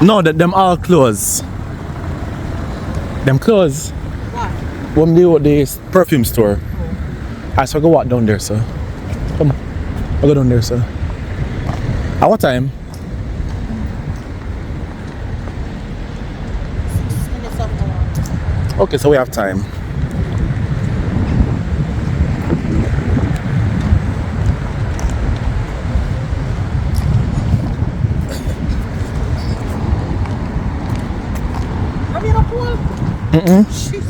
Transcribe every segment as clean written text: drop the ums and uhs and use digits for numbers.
No, that them all close. Them close. What? When they were the perfume store. I saw go walk down there, sir. Come, I go down there, sir. At what time? 6 minutes of hour. Okay, so we have time. Have you a pool? Jesus.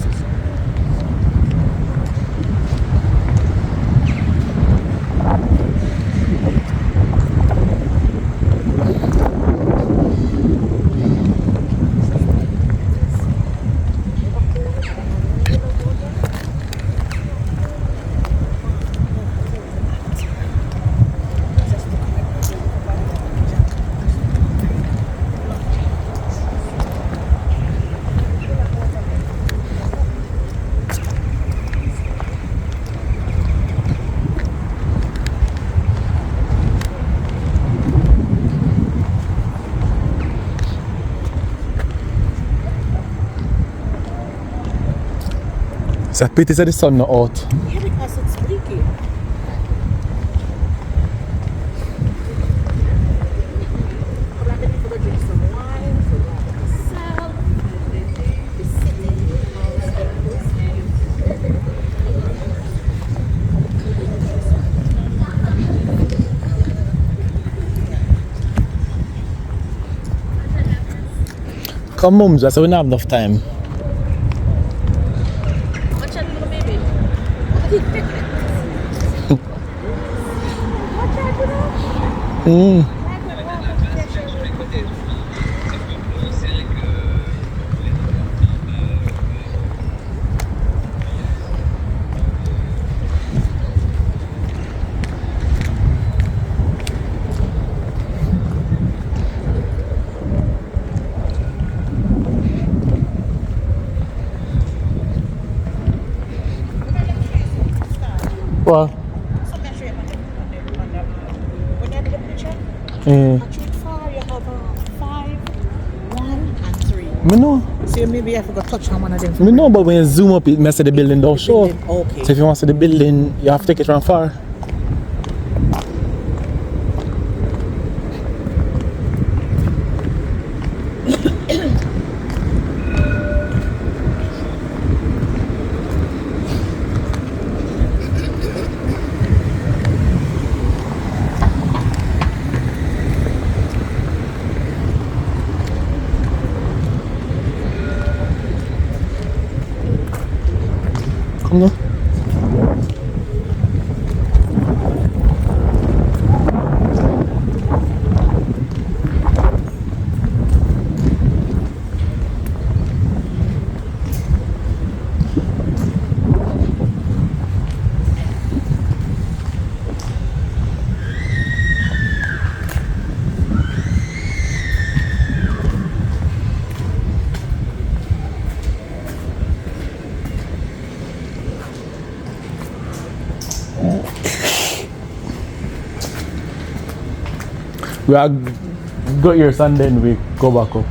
It's a pity that the sun not out. Yeah, because it's leaky. But I'm ready for the drink some wine, for the sell, the Come, mums, I said we don't have enough time. Watch out, little baby. Watch out, you know. Well, So make sure you put it on the when you do the picture, actually it far, you have 5, 1, and 3. me know. So maybe I forgot to touch on one of them. Me know, but when you zoom up, it messes the building down show. Okay. So if you want to see the building, you have to take it from far. Come on. We are go here Sunday and we go back up.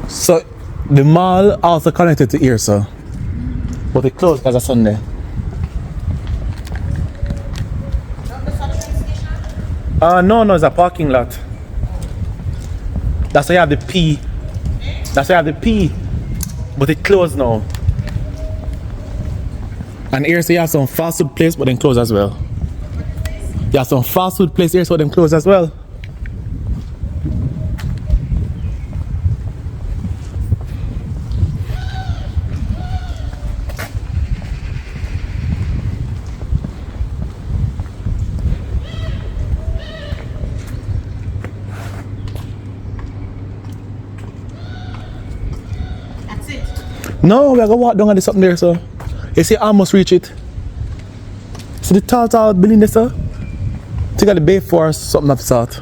So the mall also connected to here, sir. But it closed because of Sunday. No, it's a parking lot. That's why you have the P. That's why you have the P. But it closed now. And here, so you have some fast food place, but then closed as well. You have some fast food place here, so them closed as well. No, we are gonna walk down and there's something there, so. You see, I almost reach it. See the tall building there, sir? Think of the Bay Forest, something of the sort.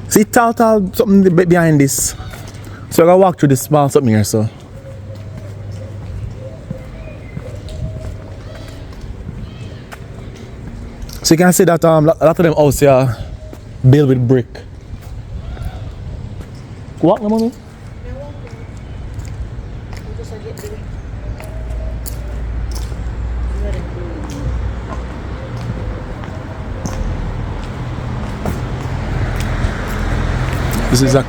See tall something behind this. So I gotta walk through this small something here, so. So you can see that a lot of them houses here built with brick. Walk no mommy? This is a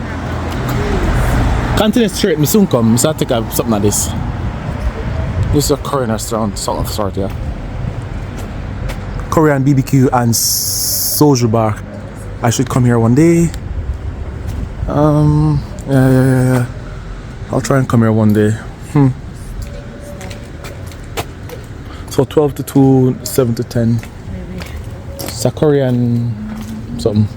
continue straight, me soon come. So I take something like this. This is a Korean restaurant, sort of sort, yeah. Korean BBQ and soju bar. I should come here one day. Yeah. I'll try and come here one day. So 12 to 2, 7 to 10. It's a Korean something.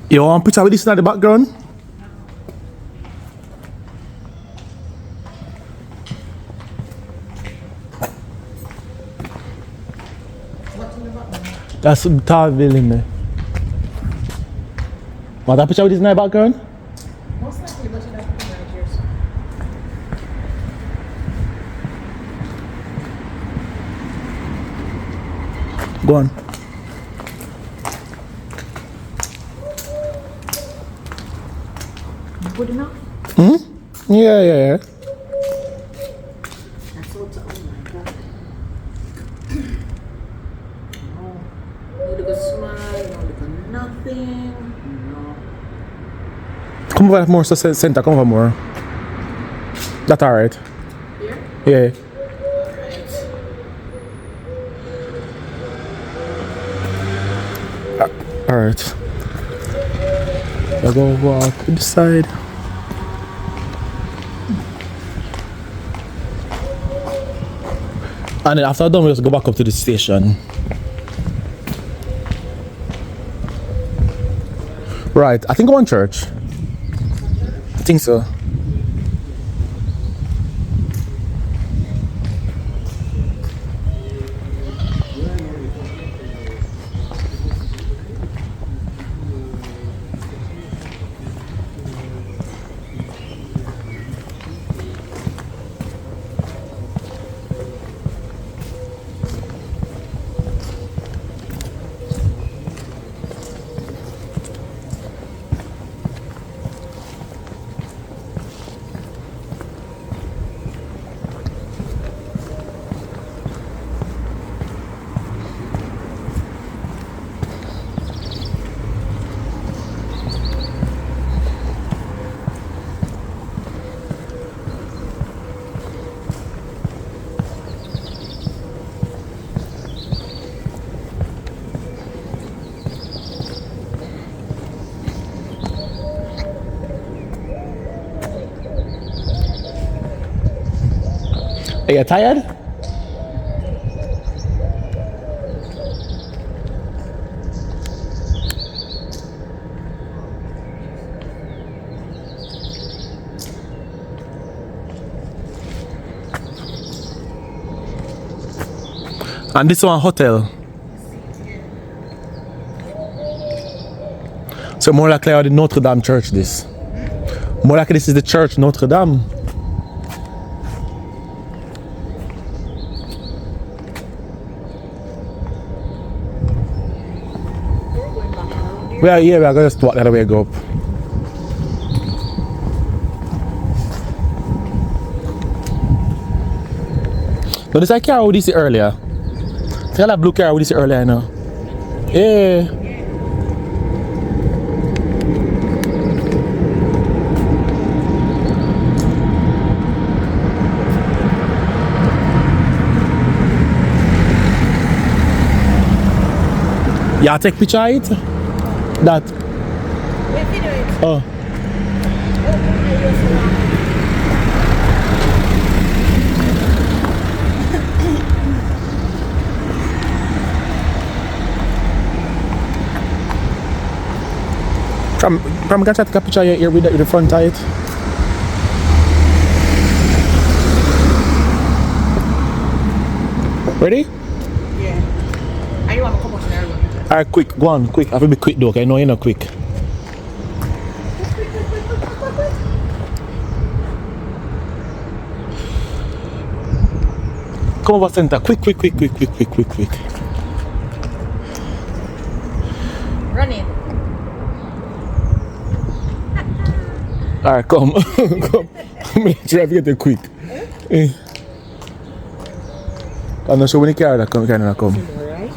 You want a picture with this in the background? That's some tall building there. Want a picture with this in the background? Most likely, but you don't have managers. Go on. Good enough? Yeah. That's all. Oh my god. No. No, look at smile. No, look at nothing. No. Come over more, so center, come over more. That's alright. Here? Yeah. Alright. I'll go walk to the side. And then after I'm done, we'll just go back up to the station. Right, I think I'm on church. I think so. Are you tired? And this one hotel. So more likely the Notre Dame church this. More likely this is the church Notre Dame. We are here, we are going to just walk the other way go up. No, this I car we see earlier. Tell that blue car we see earlier now. Yeah. Yeah, take picture of it? That. If you do it, Oh. From gonna take a picture here with the front of it. Ready? yeah. And you want to come out in there? Alright, quick, go on, quick. I have to be quick though, okay? I know you're not quick. Come over center, quick. Run in. Alright, come. Come. I'm gonna try to get there quick. Eh. I'm not sure when the car that come. Alright.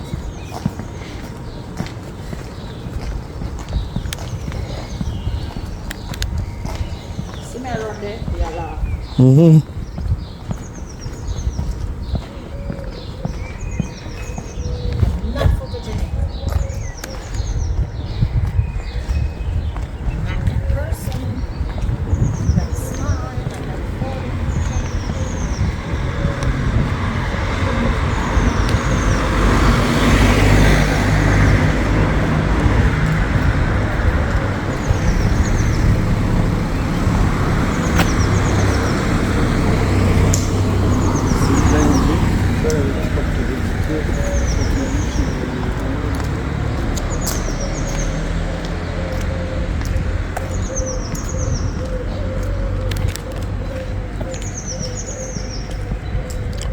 See me around there? Yeah, laugh. Not photogenic. Not that person. That smile. Not that photo.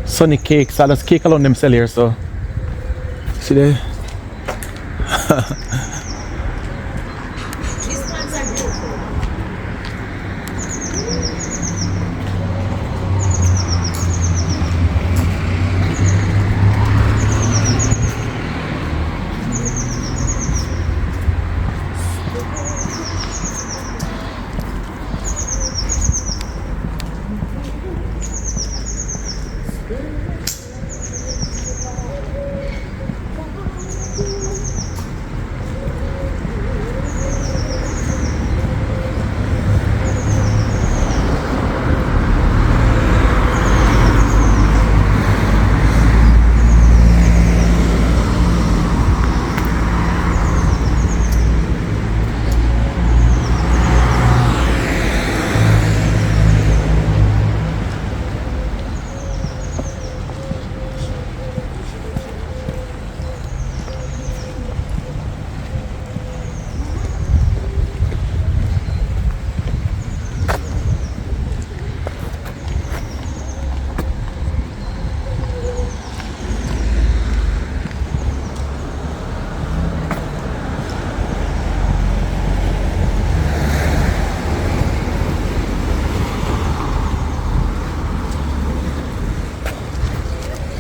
Sunny cakes, I just cake alone them sell here, so. See there? These plants are beautiful.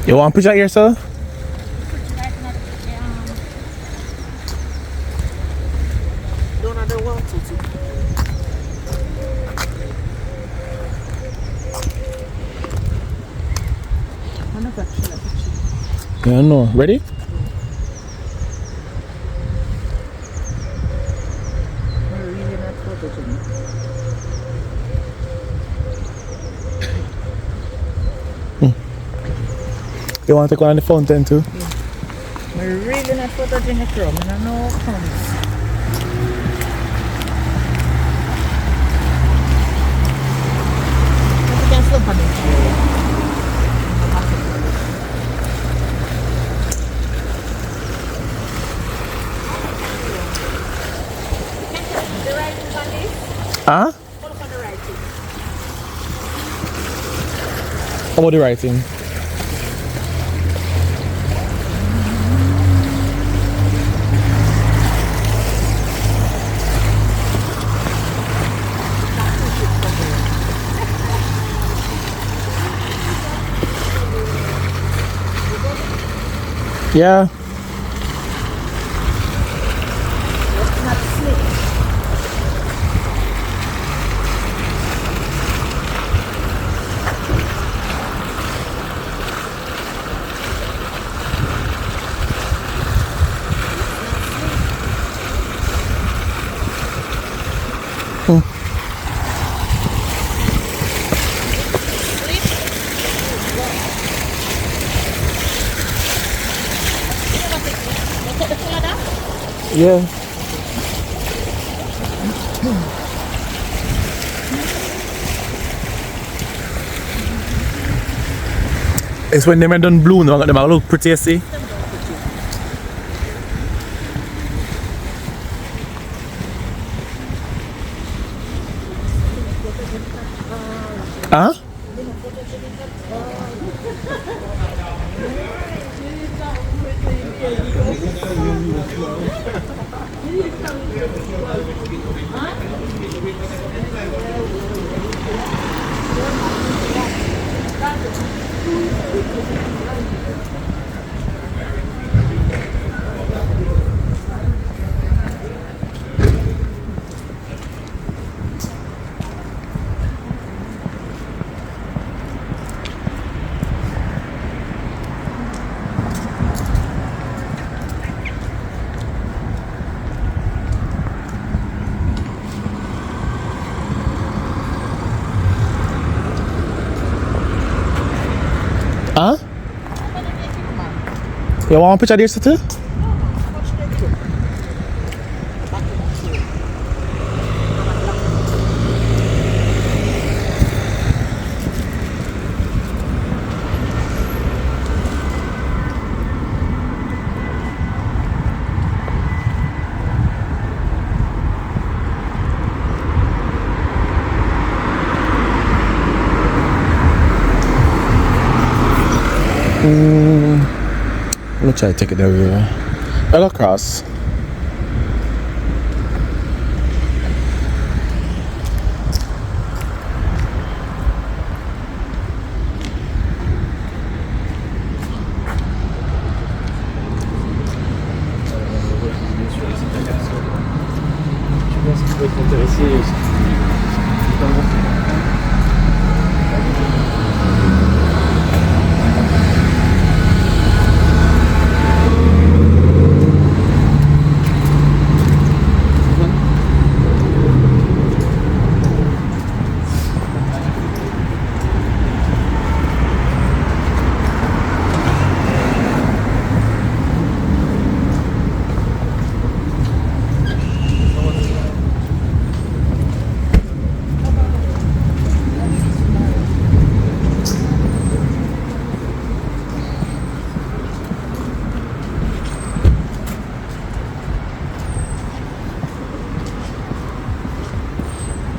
You want a picture here, sir? Don't have the water too. I'm not gonna show that picture. Yeah, no. Ready? I'm really not photogenic. You want to take one on the fountain too? I'm really not photogenic, bro. I don't know how comes. You can stop on it. Huh? What about the writing? How about the writing? Yeah. Not slick. Look at the color now. Yeah. It's when them are done blue now, them are look pretty, you see? Huh? Huh? You want a picture there, too? Let me try to take it there. I go across. Je pense qu'il peut être intéressé.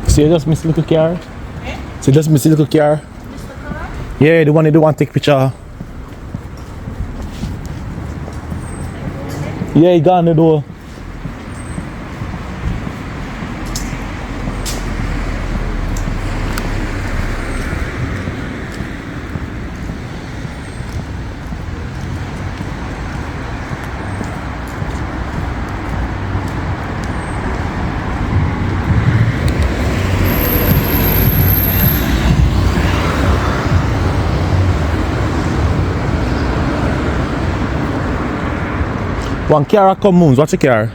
See, you just miss little car. See, just miss little car. Yeah, the one you do want to take picture. Yeah, he gone the door. One car come moons, watch the car.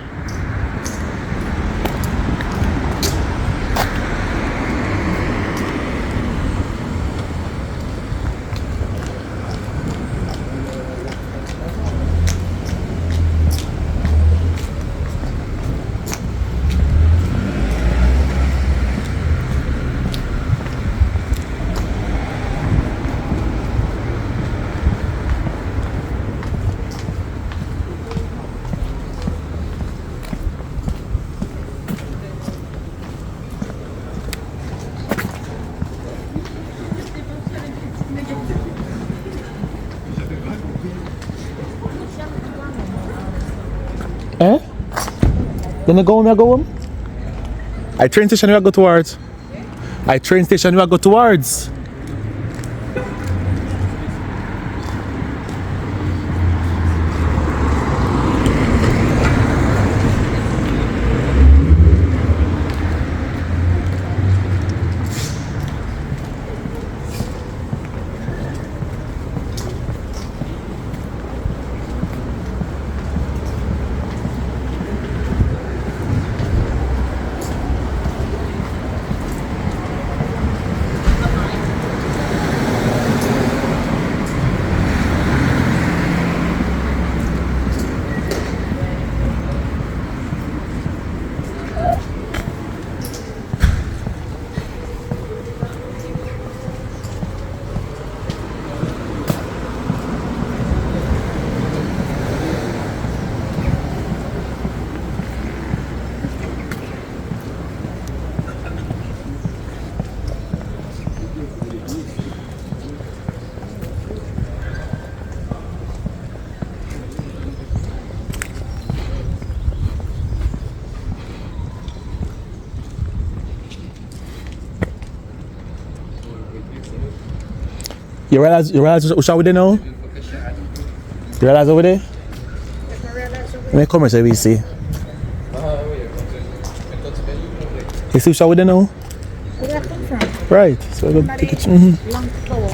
Then I go home, I go home. I train station where I go towards. I train station where I go towards. You realize which are we there now? You realize over there? Let me come here so we see. You see which are we there now? Where did I come from? Right. So I go take it. Long floor.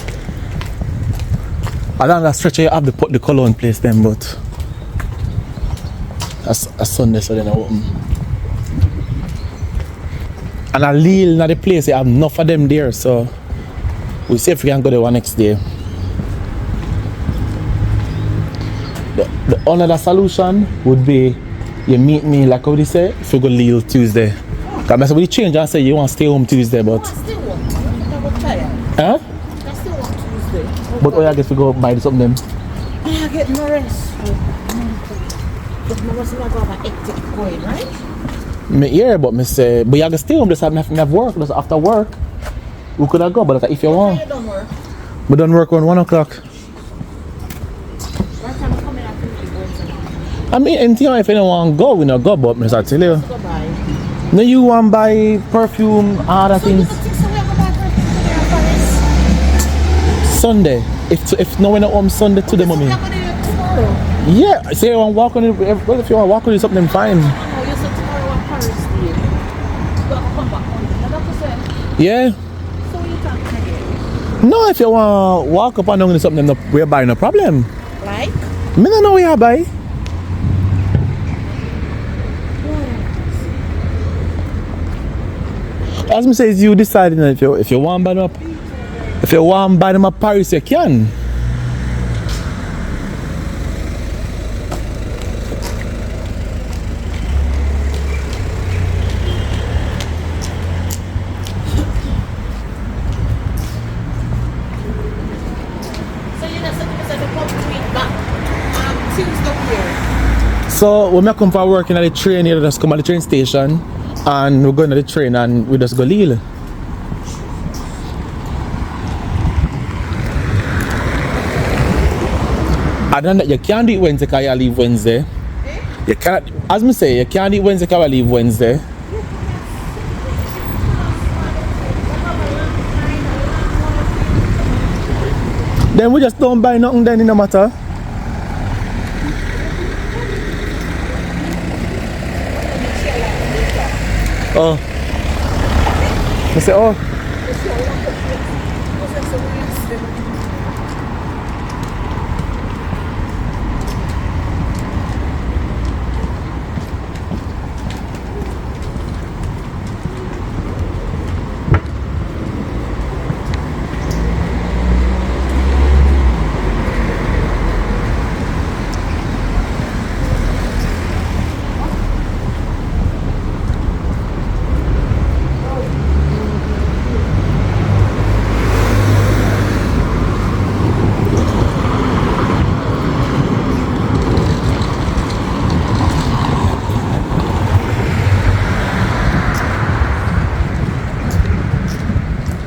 Along that stretch you have to put the colour in place then, but that's a Sunday so then I open. And a Lille in the place, you have enough of them there, so we see if we can go there one next day. The another solution would be you meet me like how they say, if you go Lille Tuesday. Because we change and say you want to stay home Tuesday, but I still want. I'm tired. huh? I still want Tuesday. But I guess we go buy something. I get no rest. But I wasn't going to have an hectic going, right? Me hear, but me say, but you have to stay home, just have work, just after work. We could have go, but like, if you want. You don't work. We don't work on 1 o'clock. What time you coming after me going to I mean, anything if you don't want to go, we don't go, but me start tell you. go buy? No, you want to buy perfume, other So you things. don't think so we have to buy perfume today at Paris? Sunday. If no one at home Sunday to the So mommy. we are going to do it tomorrow. Yeah, say you want to walk on it. Well, if you want to walk on it, something fine. No, you said tomorrow at Paris day. You got to come back Monday. Now doctor said, Yeah. so you talking again? No, if you want to walk up and down to something, no, we're buying no problem. Like? Me don't know where you buy. As me says, you deciding if you want to buy them up. If you want to buy them at Paris, you can. So you know something is like a complete back. Tuesday here. So when I come for working at the train here, just come at the train station and we're going to the train and we just go Lille. I don't know, you can't do it Wednesday because you leave Wednesday. You can't, as me say, you can't do it Wednesday because you leave Wednesday. Then we just don't buy nothing then, it no matter. Oh. I say, oh.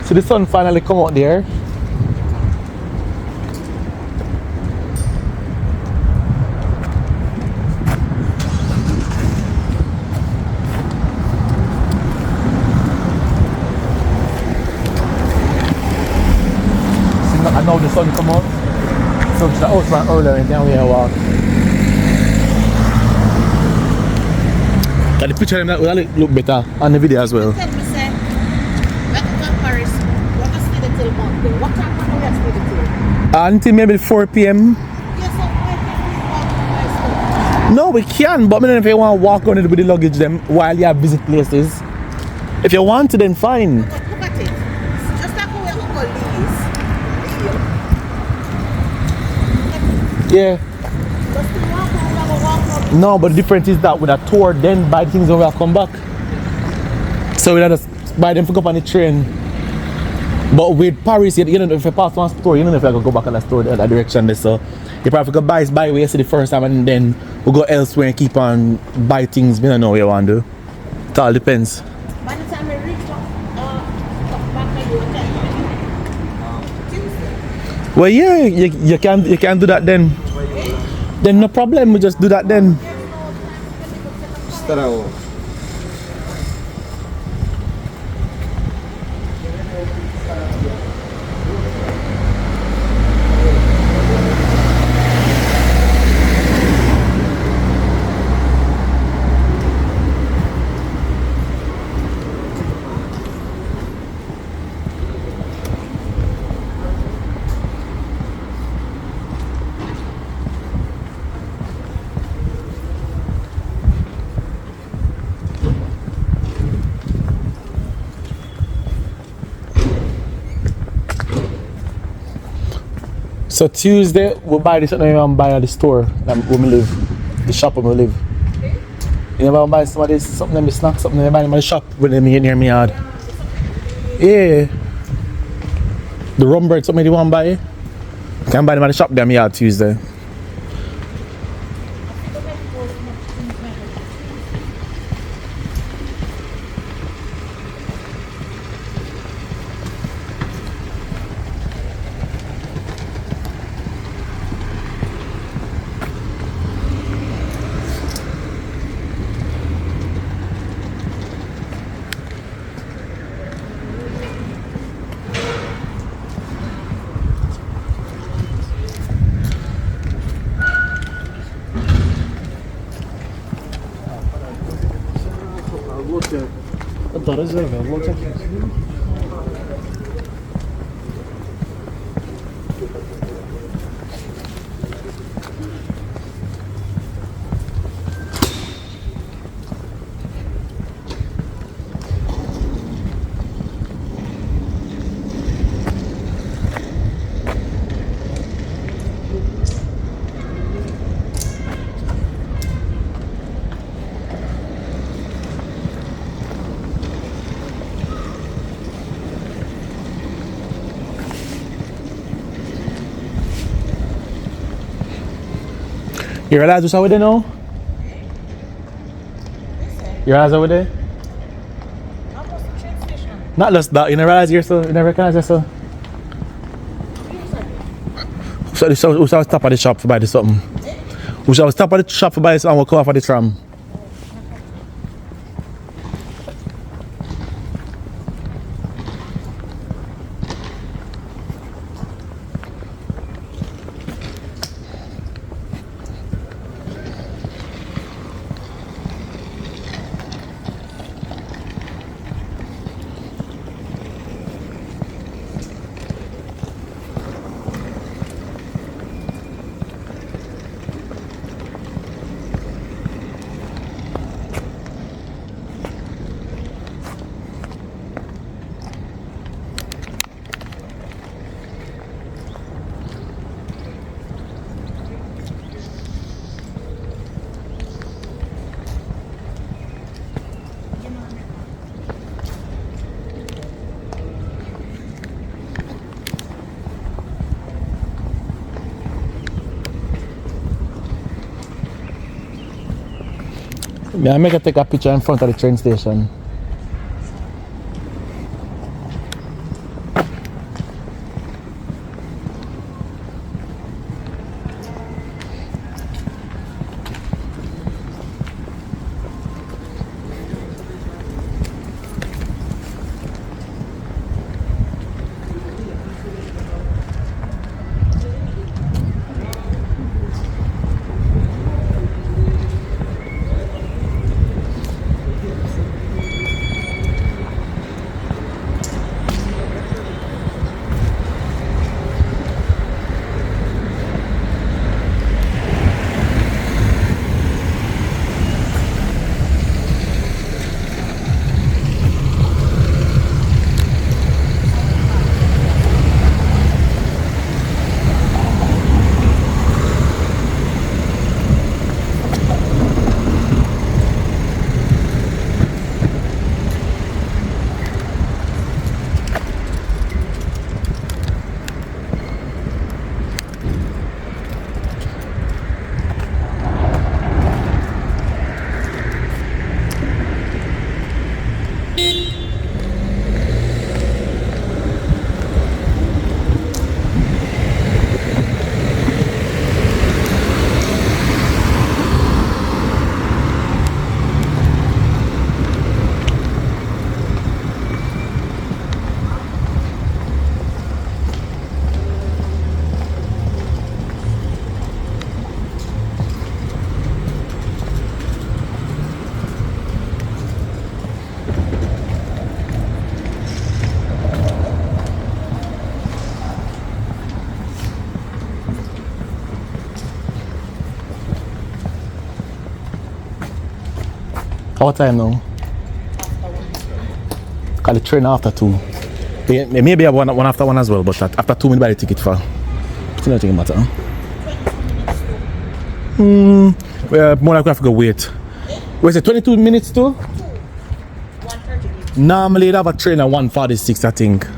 So the sun finally come out there. sun come out. So it's the house man earlier and then we have walk. And the picture of them that will look better on the video as well. Tell me, say, back to Paris, what is the till Monday? What time can we have to till? Until maybe 4 p.m. Yes, so where can we walk to my No, we can, but I mean, if you want to walk on it with the luggage them while you have visit places. If you want to, then fine. Look at it. It's just like how we have got these. Yeah. Just to walk on, we have a walk on. No, but the difference is that with a tour, then buy things when we come back. So we just buy them to go up on the train. But with Paris, you don't know if you pass one store, you don't know if you can go back on that store, that direction there. So you probably could buy where you see the first time and then we'll go elsewhere and keep on buy things. We don't know what you want to do. It all depends. By the time I reach back, maybe what time? Tuesday. Well, yeah, you can do that then. Then no problem, we just do that then. Starał. So Tuesday, we'll buy this something and buy at the store where we live, the shop where we live. You never buy somebody something in the snack, something they buy in my shop when they near me yard. Yeah. The rum bread, something you want to buy? You can buy them at the shop there in my yard Tuesday. الدرجة والله. You realize what's over there now? You realize over there? Almost the train station. Not just that, you never realize yourself, you never recognize yourself. So we shall stop at the shop to buy this something. We shall stop at the shop to buy this and we'll come off at the tram. Yeah, I make her take a picture in front of the train station. What time now? Call the train after 2. Maybe have one after 1 as well, but after 2 we buy the ticket for. It's not taking matter. Well, more like we have to go wait. Was it 22 minutes too? 1:30. Normally they have a train at 1:46, I think.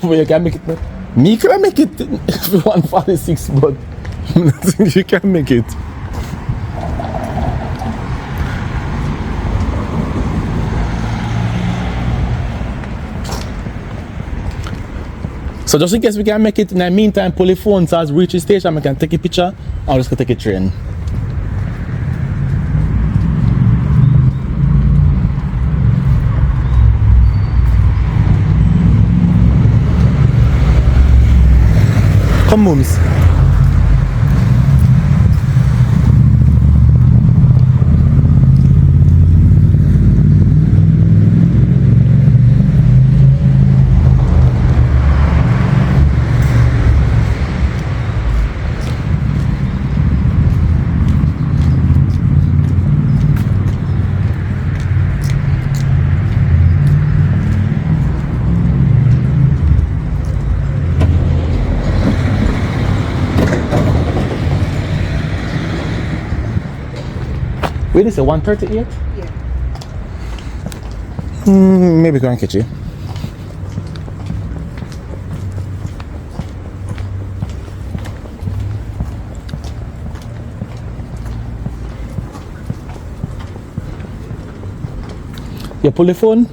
But you can make it. Me can make it 1:46, but I think you can make it. So just in case we can make it, in the meantime, pull the phone so as we reach the station, we can take a picture and just go take a train. Come, Mums. Wait, is it 1:38? Yeah. Maybe go and catch it. You pull the phone?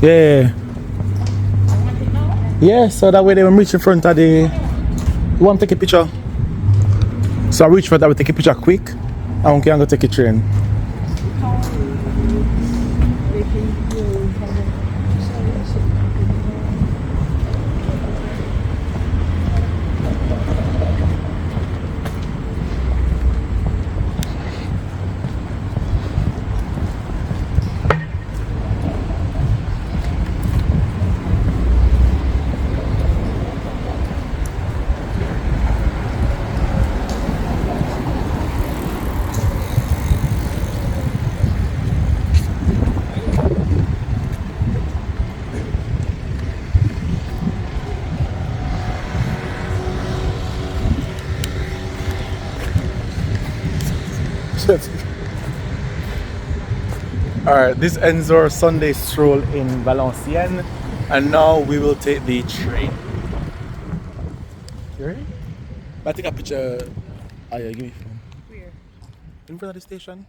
Yeah. Yeah, so that way they will reach in front of the. You want to take a picture? So I reach for that, we take a picture quick. I can go take a train. Alright, this ends our Sunday stroll in Valenciennes, and now we will take the train. You ready? I take a picture. Oh yeah, give me phone. Where? In front of the station.